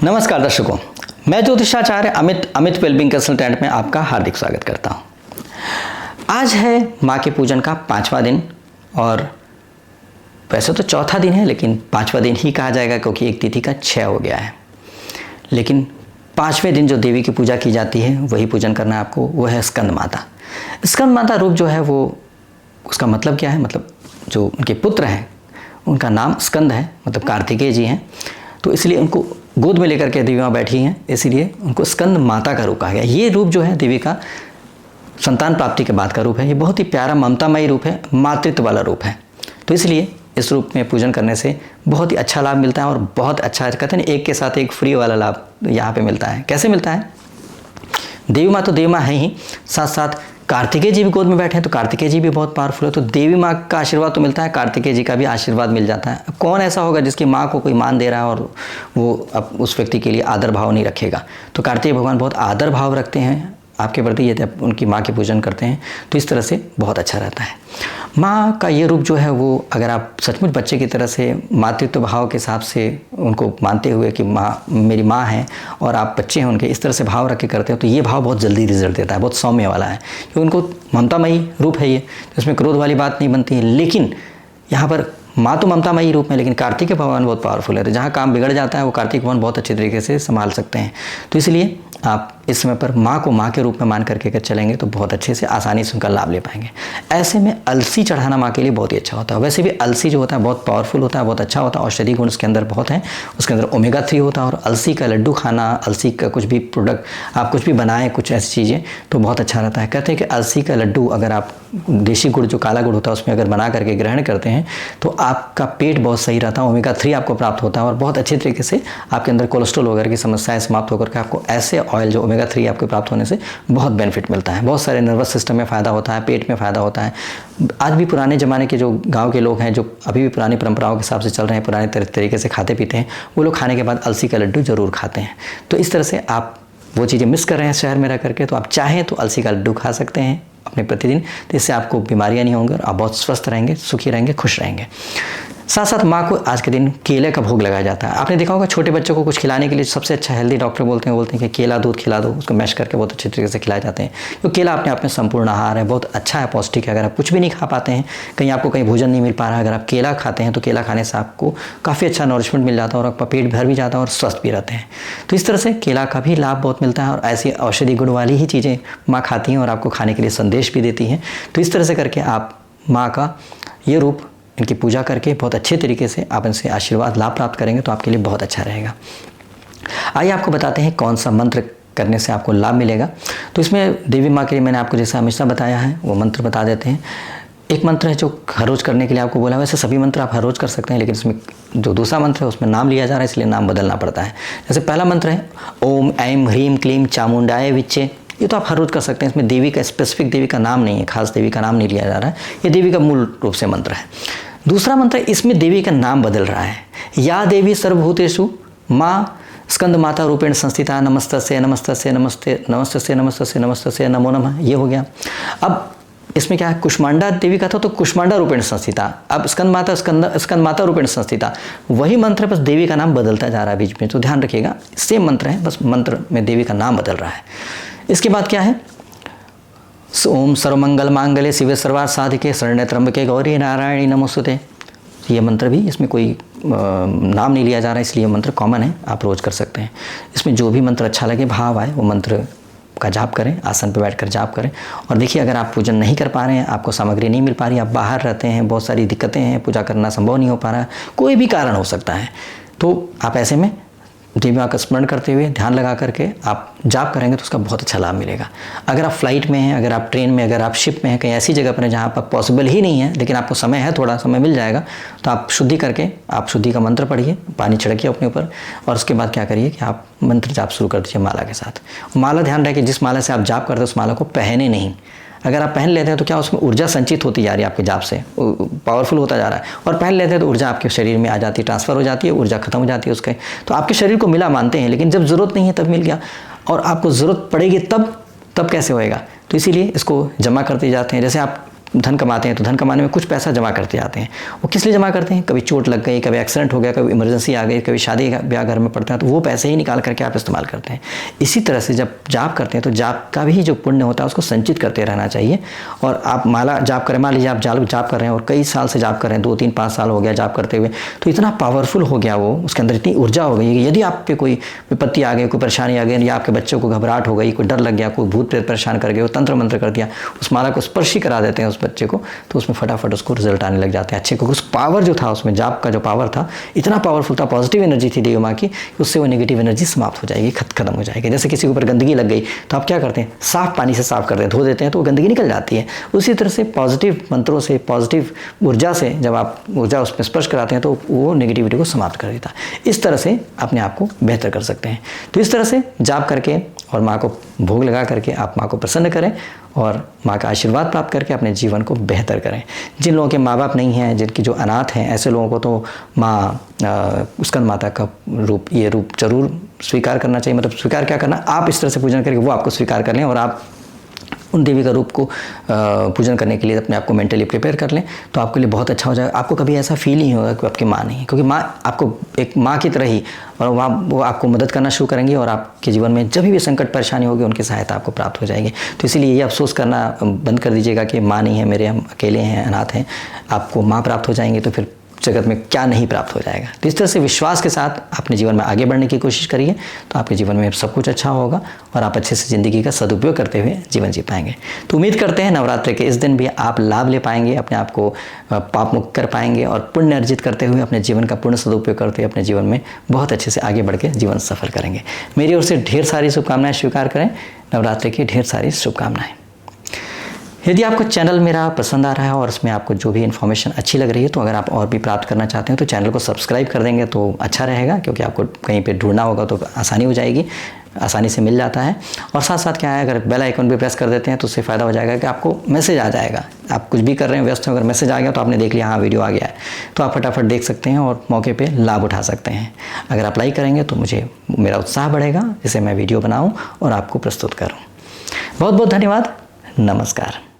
नमस्कार दर्शकों, मैं ज्योतिषाचार्य अमित वेलबिंग कंसल्टेंट में आपका हार्दिक स्वागत करता हूं। आज है माँ के पूजन का 5वां दिन और वैसे तो चौथा दिन है, लेकिन 5वां दिन ही कहा जाएगा क्योंकि एक तिथि का क्षय हो गया है। लेकिन 5वें दिन जो देवी की पूजा की जाती है वही पूजन करना है आपको, वो है स्कंद माता। स्कंद माता रूप जो है वो, उसका मतलब क्या है, मतलब जो उनके पुत्र हैं उनका नाम स्कंद है, मतलब कार्तिकेय जी हैं, तो इसलिए उनको गोद में लेकर के देवी माँ बैठी हैं, इसलिए उनको स्कंद माता का रूप कहा गया। ये रूप जो है देवी का संतान प्राप्ति के बाद का रूप है। ये बहुत ही प्यारा ममतामयी रूप है, मातृत्व वाला रूप है। तो इसलिए इस रूप में पूजन करने से बहुत ही अच्छा लाभ मिलता है और बहुत अच्छा, कहते हैं एक के साथ एक फ्री वाला लाभ यहाँ पे मिलता है। कैसे मिलता है? देवी माँ तो देवी माँ है ही, साथ साथ कार्तिकेय जी भी गोद में बैठे हैं तो कार्तिकेय जी भी बहुत पावरफुल है, तो देवी माँ का आशीर्वाद तो मिलता है, कार्तिकेय जी का भी आशीर्वाद मिल जाता है। कौन ऐसा होगा जिसकी माँ को कोई मान दे रहा है और वो अब उस व्यक्ति के लिए आदर भाव नहीं रखेगा? तो कार्तिकेय भगवान बहुत आदर भाव रखते हैं आपके प्रति, यदि आप उनकी माँ की पूजन करते हैं तो इस तरह से बहुत अच्छा रहता है। माँ का ये रूप जो है वो, अगर आप सचमुच बच्चे की तरह से मातृत्व भाव के हिसाब से उनको मानते हुए कि माँ मेरी माँ है और आप बच्चे हैं उनके, इस तरह से भाव रख के करते हो तो ये भाव बहुत जल्दी रिजल्ट देता है, बहुत सौम्य वाला है, क्योंकि उनको ममतामयी रूप है ये, तो इसमें क्रोध वाली बात नहीं बनती है। लेकिन यहाँ पर माँ तो ममतामयी रूप में, लेकिन कार्तिकेय भगवान बहुत पावरफुल है, तो जहाँ काम बिगड़ जाता है वो कार्तिक भगवान बहुत अच्छे तरीके से संभाल सकते हैं। तो इसलिए आप इस समय पर माँ को माँ के रूप में मान करके कर चलेंगे तो बहुत अच्छे से आसानी से उनका लाभ ले पाएंगे। ऐसे में अलसी चढ़ाना माँ के लिए बहुत ही अच्छा होता है। वैसे भी अलसी जो होता है बहुत पावरफुल होता है, बहुत अच्छा होता है, औषधि गुण उसके अंदर बहुत हैं, उसके अंदर ओमेगा 3 होता है। और अलसी का लड्डू खाना, अलसी का कुछ भी प्रोडक्ट आप कुछ भी बनाएं, कुछ ऐसी चीज़ें, तो बहुत अच्छा रहता है। कहते हैं कि अलसी का लड्डू अगर आप देसी गुड़, जो काला गुड़ होता है, उसमें अगर बना करके ग्रहण करते हैं तो आपका पेट बहुत सही रहता है, ओमेगा 3 आपको प्राप्त होता है और बहुत अच्छे तरीके से आपके अंदर कोलेस्ट्रॉल वगैरह की समस्याएं समाप्त होकर के आपको ऐसे ऑयल जो ओमेगा 3 आपके प्राप्त होने से बहुत बेनिफिट मिलता है। बहुत सारे नर्वस सिस्टम में फ़ायदा होता है, पेट में फ़ायदा होता है। आज भी पुराने ज़माने के जो गांव के लोग हैं, जो अभी भी पुरानी परंपराओं के हिसाब से चल रहे हैं, पुराने तरीके से खाते पीते हैं, वो लोग खाने के बाद अलसी का लड्डू ज़रूर खाते हैं। तो इस तरह से आप वो चीज़ें मिस कर रहे हैं शहर में रह करके, तो आप चाहें तो अलसी का लड्डू खा सकते हैं अपने प्रतिदिन, तो इससे आपको बीमारियां नहीं होंगी और आप बहुत स्वस्थ रहेंगे, सुखी रहेंगे, खुश रहेंगे। साथ साथ माँ को आज के दिन केले का भोग लगाया जाता है। आपने देखा होगा छोटे बच्चों को कुछ खिलाने के लिए सबसे अच्छा हेल्दी डॉक्टर बोलते हैं कि केला दूध खिला दो, उसको मैश करके बहुत अच्छे तरीके से खिलाए जाते हैं। तो केला अपने आप में संपूर्ण आहार है, बहुत अच्छा है, पौष्टिक है। अगर आप कुछ भी नहीं खा पाते हैं, कहीं आपको कहीं भोजन नहीं मिल पा रहा है, अगर आप केला खाते हैं तो केला खाने से आपको काफ़ी अच्छा नॉरिशमेंट मिल जाता है और आपका पेट भर भी जाता है और स्वस्थ भी रहते हैं। तो इस तरह से केला का भी लाभ बहुत मिलता है और ऐसी औषधि गुण वाली ही चीज़ें माँ खाती हैं और आपको खाने के लिए संदेश भी देती हैं। तो इस तरह से करके आप माँ का ये रूप, इनकी पूजा करके बहुत अच्छे तरीके से आप इनसे आशीर्वाद लाभ प्राप्त करेंगे तो आपके लिए बहुत अच्छा रहेगा। आइए आपको बताते हैं कौन सा मंत्र करने से आपको लाभ मिलेगा। तो इसमें देवी माँ के लिए मैंने आपको जैसा हमेशा बताया है वो मंत्र बता देते हैं। एक मंत्र है जो हर रोज़ करने के लिए आपको बोला है, वैसे सभी मंत्र आप हर रोज़ कर सकते हैं, लेकिन इसमें जो दूसरा मंत्र है उसमें नाम लिया जा रहा है, इसलिए नाम बदलना पड़ता है। जैसे पहला मंत्र है ओम ऐं ह्रीं क्लीं चामुंडाय विच्चे, ये तो आप हर रोज़ कर सकते हैं। इसमें देवी का स्पेसिफिक देवी का नाम नहीं है, खास देवी का नाम नहीं लिया जा रहा है, ये देवी का मूल रूप से मंत्र है। दूसरा मंत्र, इसमें देवी का नाम बदल रहा है। या देवी सर्वभूतेषु माँ स्कंद माता रूपेण संस्थिता नमस्तस्यै नमस्तस्यै नमस्ते नमस्तस्यै नमस्तस्यै नमस्तस्यै नमो नमः, ये हो गया। अब इसमें क्या है, कुष्मांडा देवी का था तो कुष्मांडा रूपेण संस्थिता, अब स्कंद माता रूपेण संस्थिता, वही मंत्र, बस देवी का नाम बदलता जा रहा है बीच में, तो ध्यान रखिएगा सेम मंत्र है, बस मंत्र में देवी का नाम बदल रहा है। इसके बाद क्या है, ओम सर्वमंगल मांगल्ये शिवे सर्वार्थ साधिके शरण्ये त्र्यंबके गौरी नारायणी नमोस्तुते, ये मंत्र भी, इसमें कोई नाम नहीं लिया जा रहा है, इसलिए मंत्र कॉमन है, आप रोज़ कर सकते हैं। इसमें जो भी मंत्र अच्छा लगे, भाव आए, वो मंत्र का जाप करें, आसन पर बैठकर जाप करें। और देखिए अगर आप पूजन नहीं कर पा रहे हैं, आपको सामग्री नहीं मिल पा रही, आप बाहर रहते हैं, बहुत सारी दिक्कतें हैं, पूजा करना संभव नहीं हो पा रहा है, कोई भी कारण हो सकता है, तो आप ऐसे में देवी माँ का स्मरण करते हुए ध्यान लगा करके आप जाप करेंगे तो उसका बहुत अच्छा लाभ मिलेगा। अगर आप फ्लाइट में हैं, अगर आप ट्रेन में, अगर आप शिप में हैं, कहीं ऐसी जगह पर हैं जहाँ पर पॉसिबल ही नहीं है, लेकिन आपको समय है, थोड़ा समय मिल जाएगा, तो आप शुद्धि करके आप शुद्धि का मंत्र पढ़िए, पानी छिड़किए अपने ऊपर और उसके बाद क्या करिए कि आप मंत्र जाप शुरू कर दीजिए माला के साथ। माला, ध्यान रखिए जिस माला से आप जाप करते हैं उस माला को पहने नहीं। अगर आप पहन लेते हैं तो क्या उसमें ऊर्जा संचित होती जा रही है, आपके जाप से पावरफुल होता जा रहा है, और पहन लेते हैं तो ऊर्जा आपके शरीर में आ जाती है, ट्रांसफ़र हो जाती है, ऊर्जा खत्म हो जाती है उसके, तो आपके शरीर को मिला मानते हैं, लेकिन जब ज़रूरत नहीं है तब मिल गया, और आपको ज़रूरत पड़ेगी तब कैसे होएगा। तो इसीलिए इसको जमा करते जाते हैं। जैसे आप धन कमाते हैं तो धन कमाने में कुछ पैसा जमा करते जाते हैं। वो किस लिए जमा करते हैं? कभी चोट लग गई, कभी एक्सीडेंट हो गया, कभी इमरजेंसी आ गई, कभी शादी ब्याह घर में पड़ता है, तो वो पैसे ही निकाल करके आप इस्तेमाल करते हैं। इसी तरह से जब जाप करते हैं तो जाप का भी जो पुण्य होता है उसको संचित करते रहना चाहिए। और आप माला जाप करें, मान लीजिए आप जाप कर रहे हैं और कई साल से जाप कर रहे हैं, 2 3 5 साल हो गया जाप करते हुए, तो इतना पावरफुल हो गया वो, उसके अंदर इतनी ऊर्जा हो गई कि यदि आप पे कोई विपत्ति आ गई, कोई परेशानी आ गई, या आपके बच्चों को घबराहट हो गई, कोई डर लग गया, कोई भूत प्रेत परेशान कर गया, वो तंत्र मंत्र कर दिया, उस माला को स्पर्श ही करा देते हैं उस बच्चे को, तो उसमें फटाफट उसको रिजल्ट आने लग जाते हैं अच्छे। क्योंकि उस पावर जो था उसमें, जाप का जो पावर था इतना पावरफुल था, पॉजिटिव एनर्जी थी देवी माँ की, उससे वो नेगेटिव एनर्जी समाप्त हो जाएगी, खत्म हो जाएगी। जैसे किसी के ऊपर गंदगी लग गई तो आप क्या करते हैं? साफ पानी से साफ करते हैं, धो देते हैं, तो वो गंदगी निकल जाती है। उसी तरह से पॉजिटिव मंत्रों से, पॉजिटिव ऊर्जा से जब आप ऊर्जा उसमें स्पर्श कराते हैं तो वो नेगेटिविटी को समाप्त कर देता है। इस तरह से अपने आप को बेहतर कर सकते हैं। तो इस तरह से जाप करके और माँ को भोग लगा करके आप माँ को प्रसन्न करें और माँ का आशीर्वाद प्राप्त करके अपने जीवन को बेहतर करें। जिन लोगों के माँ बाप नहीं हैं, जिनकी जो अनाथ हैं, ऐसे लोगों को तो माँ स्कंद माता का ये रूप जरूर स्वीकार करना चाहिए। मतलब स्वीकार क्या करना, आप इस तरह से पूजन करके वो आपको स्वीकार कर लें और आप उन देवी का रूप को पूजन करने के लिए अपने आप को मेंटली प्रिपेयर कर लें, तो आपके लिए बहुत अच्छा हो जाएगा। आपको कभी ऐसा फील नहीं होगा कि आपकी माँ नहीं है, क्योंकि माँ आपको एक माँ की तरह ही, और वो आपको मदद करना शुरू करेंगी और आपके जीवन में जब भी संकट परेशानी होगी उनकी सहायता आपको प्राप्त हो जाएगी। तो इसीलिए ये अफसोस करना बंद कर दीजिएगा कि माँ नहीं है मेरे, हम अकेले हैं, अनाथ हैं। आपको माँ प्राप्त हो जाएंगे तो फिर जगत में क्या नहीं प्राप्त हो जाएगा। तो इस तरह से विश्वास के साथ अपने जीवन में आगे बढ़ने की कोशिश करिए, तो आपके जीवन में सब कुछ अच्छा होगा और आप अच्छे से ज़िंदगी का सदुपयोग करते हुए जीवन जी पाएंगे। तो उम्मीद करते हैं नवरात्रि के इस दिन भी आप लाभ ले पाएंगे, अपने आप को पाप मुक्त कर पाएंगे और पुण्य अर्जित करते हुए अपने जीवन का पूर्ण सदुपयोग करते हुए अपने जीवन में बहुत अच्छे से आगे बढ़ के जीवन सफल करेंगे। मेरी ओर से ढेर सारी शुभकामनाएं स्वीकार करें। नवरात्रि की ढेर सारी शुभकामनाएं। यदि आपको चैनल मेरा पसंद आ रहा है और उसमें आपको जो भी इन्फॉर्मेशन अच्छी लग रही है, तो अगर आप और भी प्राप्त करना चाहते हैं तो चैनल को सब्सक्राइब कर देंगे तो अच्छा रहेगा, क्योंकि आपको कहीं पे ढूंढना होगा तो आसानी हो जाएगी, आसानी से मिल जाता है। और साथ साथ क्या है, अगर बेल आइकन भी प्रेस कर देते हैं तो उससे फ़ायदा हो जाएगा कि आपको मैसेज आ जाएगा। आप कुछ भी कर रहे हैं, व्यस्त हैं, अगर मैसेज आ गया तो आपने देख लिया हाँ वीडियो आ गया है, तो आप फटाफट देख सकते हैं और मौके पे लाभ उठा सकते हैं। अगर आप लाइक करेंगे तो मेरा उत्साह बढ़ेगा, जिससे मैं वीडियो बनाऊँ और आपको प्रस्तुत करूँ। बहुत बहुत धन्यवाद। नमस्कार।